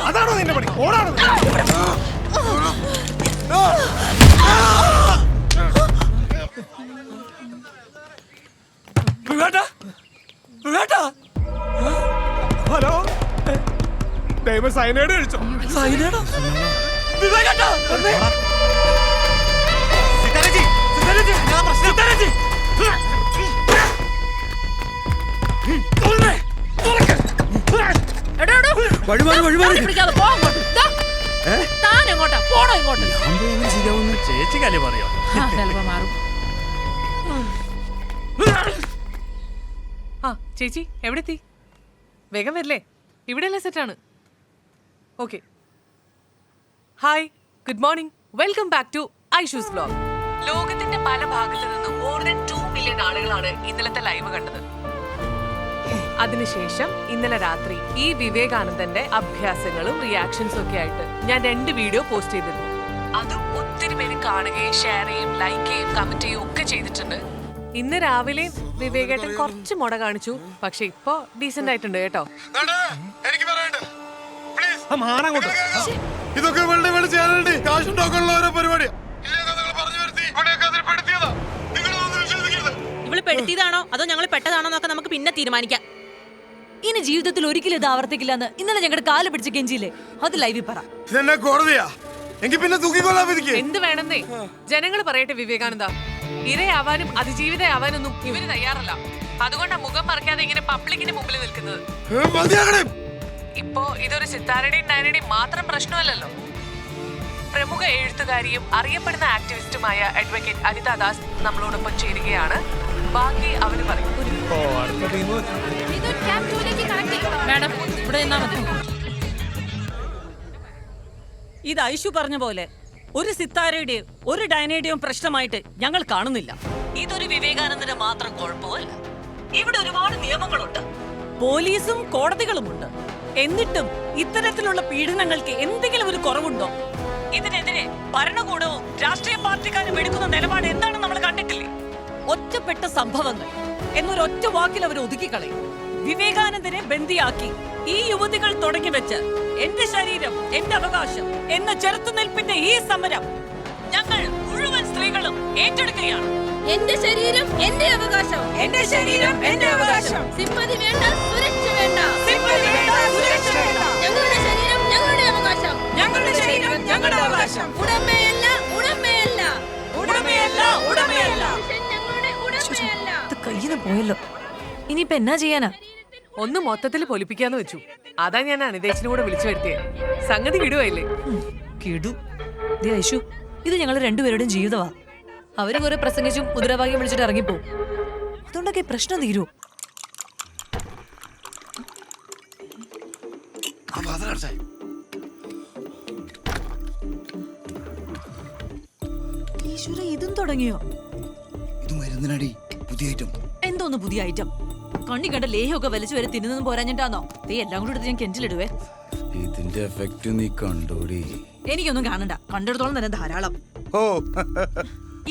അതാണോ നിന്റെ പണി? ഓടാണോ? ഹലോ, ദൈവം സൈനൈഡ് കഴിച്ചോ? സൈനൈഡോ? ചേച്ചിക്കല്ലേ പറയോ? ആ ചേച്ചി എവിടെ എത്തി? വേഗം വരില്ലേ? ഇവിടെയല്ലേ സെറ്റാണ്. Okay. Hi, good morning, welcome back to Aishu's vlog. ലോകത്തിന്റെ പല ഭാഗത്തു നിന്നും മോർ ദാൻ 2 മില്യൺ ആളുകളാണ് ഇന്നലത്തെ ലൈവ് കണ്ടത്. അതിനുശേഷം ഇന്നലെ രാത്രി ഈ വിവേകാനന്ദന്റെ അഭ്യാസങ്ങളും റിയാക്ഷൻസും ഒക്കെ ആയിട്ട് ഞാൻ 2 വീഡിയോ പോസ്റ്റ് ചെയ്തിരുന്നു. അതും ഒത്തിരി പേര് കാണുകയും ഷെയർ ചെയ്യും, ലൈക്ക് ചെയ്യും, കമന്റ് ചെയ്യും ഒക്കെ ചെയ്തിട്ടുണ്ട്. ഇന്ന് രാവിലെ വിവേകേട്ടൻ കുറച്ച് മുട കാണിച്ചു, പക്ഷെ ഇപ്പൊ ഡീസന്റ് ആയിട്ടുണ്ട് കേട്ടോ. ഇതൊക്കെ ഇവള് പെടുത്തിയതാണോ അതോ ഞങ്ങൾ പെട്ടതാണോ എന്നൊക്കെ നമുക്ക് പിന്നെ തീരുമാനിക്കാം. ഇനി ജീവിതത്തിൽ ഒരിക്കലും ഇത് ആവർത്തിക്കില്ലെന്ന് ഇന്നലെ ഞങ്ങളുടെ കാല് പിടിച്ച് കെഞ്ചിയില്ലേ, അത് ലൈവിൽ പറ. എന്ത് വേണമെന്നേ ജനങ്ങൾ പറയട്ടെ. വിവേകാനന്ദ, ഇരയാവാനും അതിജീവിതയാവാനൊന്നും ഇവര് തയ്യാറല്ല. അതുകൊണ്ടാണ് മുഖം മറക്കാതെ ഇങ്ങനെ പബ്ലിക്കിന് മുമ്പിൽ നിൽക്കുന്നത്. ഇപ്പോ ഇതൊരു സിത്താരയുടെയും ഡയനയുടെയും മാത്രം പ്രശ്നമല്ലല്ലോ. പ്രമുഖ എഴുത്തുകാരിയും അറിയപ്പെടുന്ന ആക്ടിവിസ്റ്റുമായ അഡ്വക്കേറ്റ് അനിത ദാസ് നമ്മളോടൊപ്പം ചേരുകയാണ്. ബാക്കി അവര് പറയും. മാഡം ഇവിടെ നിന്നാ മതി. ഇത് ഐഷു പറഞ്ഞ പോലെ ഒരു സിത്താരയുടെയും ഒരു ഡയനയുടെയും പ്രശ്നമായിട്ട് ഞങ്ങൾ കാണുന്നില്ല. ഇതൊരു വിവേകാനന്ദന്റെ മാത്രം കുഴപ്പമല്ല. ഇവിടെ ഒരുപാട് നിയമങ്ങളുണ്ട്, പോലീസും കോടതികളുമുണ്ട്. എന്നിട്ടും ഇത്തരത്തിലുള്ള പീഡനങ്ങൾക്ക് എന്തെങ്കിലും ഒരു കുറവുണ്ടോ? ഇതിനെതിരെ ഭരണകൂടവും രാഷ്ട്രീയ പാർട്ടിക്കാരും എടുക്കുന്ന നിലപാട് എന്താണെന്ന് നമ്മൾ കണ്ടിട്ടില്ലേ? ഒറ്റപ്പെട്ട സംഭവങ്ങൾ എന്നൊരൊറ്റ വാക്കിൽ അവർ ഒതുക്കിക്കളയും. വിവേകാനന്ദനെ ബന്ദിയാക്കി ഈ യുവതികൾ തുടങ്ങി വെച്ച് എന്റെ ശരീരം എന്റെ അവകാശം എന്ന ചെറുത്തുനിൽപ്പിന്റെ ഈ സമരം ഞങ്ങൾ മുഴുവൻ സ്ത്രീകളും ഏറ്റെടുക്കുകയാണ്. എന്റെ ശരീരം എന്റെ അവകാശം, എന്റെ ശരീരം എന്റെ അവകാശം. സിമ്പതി വേണ്ട, സുരക്ഷ വേണ്ട, സിമ്പതി വേണ്ട, സുരക്ഷ വേണ്ട. ഞങ്ങളുടെ ശരീരം ഞങ്ങളുടെ അവകാശം, ഞങ്ങളുടെ ശരീരം ഞങ്ങളുടെ അവകാശം. ഉടമയല്ല, ഉടമയല്ല, ഉടമയല്ല, ഉടമയല്ല, ഞങ്ങളുടെ ഉടമയല്ല. ഇത് കയ്യിന്ന് പോയല്ലോ, ഇനിയിപ്പോ എന്നാ ചെയ്യാനാ? ഒന്ന് മൊത്തത്തിൽ പൊലിപ്പിക്കാന്ന് വെച്ചു. അതാ ഞാൻ അനിതേച്ചിനും കൂടെ വിളിച്ചു വരുത്തിയേ. സംഗതി കിടുവായില്ലേ? കിടു. ഐഷു, ഇത് ഞങ്ങൾ രണ്ടുപേരുടെയും ജീവിതമാ. അവര് കുറെ പ്രസംഗിച്ചും മുദ്രാവാക്യം വിളിച്ചിട്ട് ഇറങ്ങിപ്പോവും. അതുകൊണ്ടൊക്കെ പ്രശ്നം തീരൂ. ഈശ്വര, ഇതും തുടങ്ങിയോ? എന്തോന്ന് പുതിയ ഐറ്റം? കണ്ണി കണ്ട ലേഹമൊക്കെ വലിച്ചു വരെ തിന്നുന്നു പോരാഞ്ഞിട്ടാന്നോ? എല്ലാം കൂടി എടുത്ത് ഞാൻ കെഞ്ചിലിടുവേ. ഇതിന്റെ എഫക്റ്റ് നീ കണ്ടോടി? എനിക്കൊന്നും കാണണ്ട, കണ്ടെടുത്തോളം തന്നെ ധാരാളം. ഓ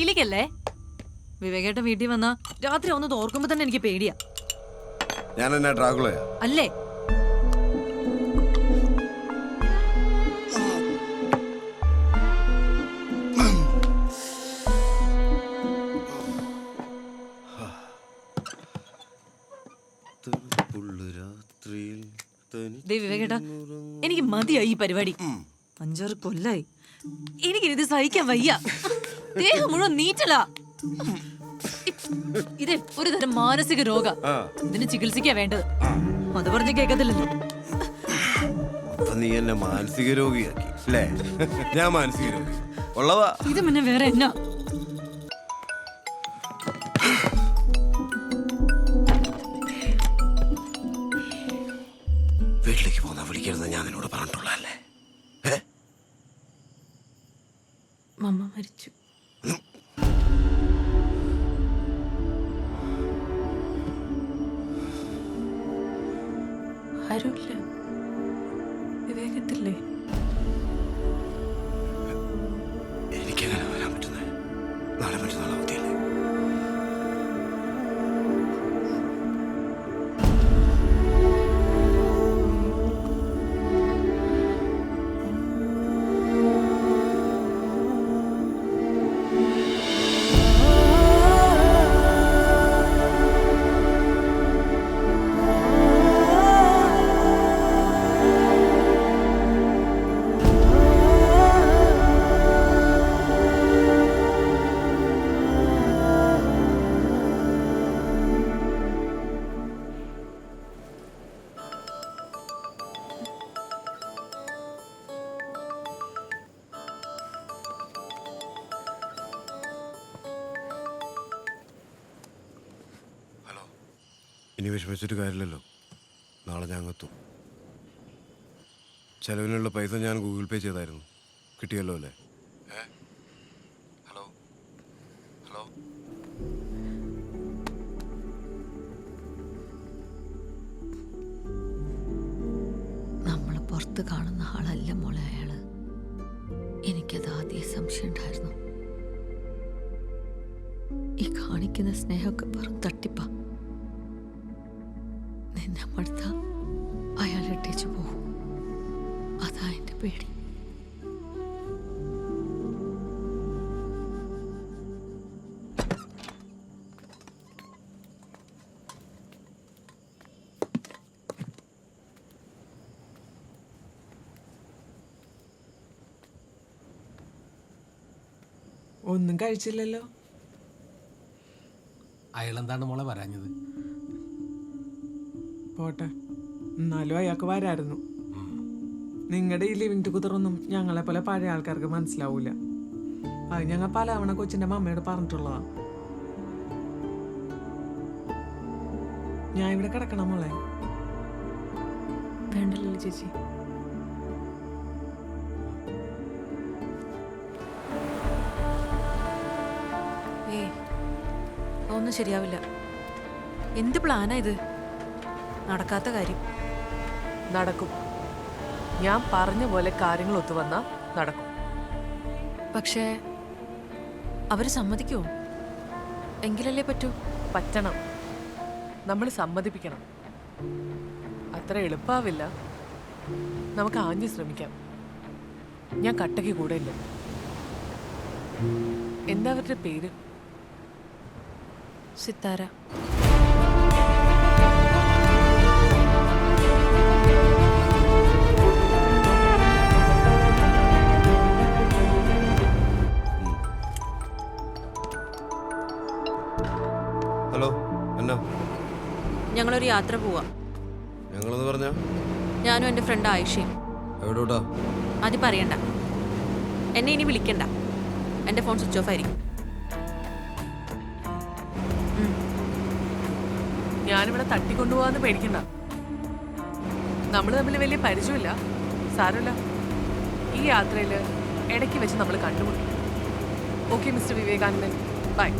ഇലിക്കല്ലേ വിവേകേട്ടൻ വീട്ടിൽ വന്നാ രാത്രി ഒന്ന് തോർക്കുമ്പോ തന്നെ എനിക്ക് പേടിയാ. ഞാൻ എന്നാ ഡ്രാഗുളയാ? അല്ലേ? വിവേകേട്ടാ, എനിക്ക് മതിയായി ഈ പരിപാടി. 5-6 കൊല്ലായി. എനിക്കിത് സഹിക്കാൻ വയ്യ. ദേഹം മുഴുവൻ നീറ്റലാ. ഇത് ഒരു തരം മാനസിക രോഗ. ഇതിന് ചികിത്സിക്കാ വേണ്ടത്. അത് പറഞ്ഞ് കേൾക്കത്തില്ലല്ലോ. നീ എന്നെ മാനസിക രോഗിയാക്കി അല്ലേ? ഞാൻ മാനസിക രോഗി ഉള്ളതാ. ഇത് പിന്നെ വേറെ എന്നാ? വീട്ടിലേക്ക് പോന്നാ വിളിക്കരുത് ഞാൻ നിന്നോട് പറഞ്ഞിട്ടുള്ളതല്ലേ? മമ്മ മരിച്ചു. ആരുമില്ല. വിവേകത്തില്ലേ? ഇനി വിഷമിച്ചിട്ട് കാര്യമില്ലല്ലോ. നാളെ ഞാൻ എത്തും. ചെലവിനുള്ള പൈസ ഞാൻ ഗൂഗിൾ പേ ചെയ്തായിരുന്നു. കിട്ടിയല്ലോ അല്ലേ? ഹലോ ഹലോ നമ്മൾ പുറത്ത് കാണുന്ന ആളല്ല മോളെ അയാള്. എനിക്കത് ആദ്യം സംശയം ഉണ്ടായിരുന്നു. ഈ കാണിക്കുന്ന സ്നേഹമൊക്കെ വെറും തട്ടിപ്പാ. നിന്നെ മടുത്ത അയാൾ ഇട്ടേച്ചു പോകും. അതാ എന്റെ പേടി. ഒന്നും കഴിച്ചില്ലല്ലോ. അയാളെന്താണ് മോളെ പറയാഞ്ഞത്? പോട്ടെ, എന്നാലും അയാൾക്ക് വരായിരുന്നു. നിങ്ങളുടെ ഈ ലിവിങ് ടുഗദറൊന്നും ഞങ്ങളെ പോലെ പഴയ ആൾക്കാർക്ക് മനസ്സിലാവൂല. അത് ഞങ്ങൾ പലവണ കൊച്ചിന്റെ മമ്മയോട് പറഞ്ഞിട്ടുള്ളതാ. ഞാൻ ഇവിടെ കിടക്കണം മോളെ. വേണ്ടല്ലോ ചേച്ചി. ഏയ് ഒന്നും ശരിയാവില്ല. എന്ത് പ്ലാനാ ഇത്? നടക്കാത്ത കാര്യം. നടക്കും. ഞാൻ പറഞ്ഞ പോലെ കാര്യങ്ങൾ ഒത്തുവന്നാ നടക്കും. പക്ഷേ അവര് സമ്മതിക്കുമോ? എങ്കിലല്ലേ പറ്റൂ. പറ്റണം. നമ്മൾ സമ്മതിപ്പിക്കണം. അത്ര എളുപ്പാവില്ല. നമുക്ക് ആഞ്ഞു ശ്രമിക്കാം. ഞാൻ കട്ടയ്ക്ക് കൂടെ ഇല്ല. എന്താ അവരുടെ പേര്? സിത്താര. ഹലോ, എന്നാ? ഞങ്ങളൊരു യാത്ര പോവാ. ഞങ്ങളെന്ന് പറഞ്ഞാ ഞാനും എൻ്റെ ഫ്രണ്ട് ആയിഷയും. എവിടോട്ടാ? അത് പറയണ്ട. എന്നെ ഇനി വിളിക്കണ്ട. എൻ്റെ ഫോൺ സ്വിച്ച് ഓഫ് ആയിരിക്കും. ഞാനിവിടെ തട്ടിക്കൊണ്ടുപോകാന്ന് പേടിക്കണ്ട. നമ്മൾ തമ്മിൽ വലിയ പരിചയമില്ല. സാരമില്ല. ഈ യാത്രയിൽ ഇടയ്ക്ക് വെച്ച് നമ്മൾ കണ്ടുമുട്ടും. Okay mister Vivekanandan, by.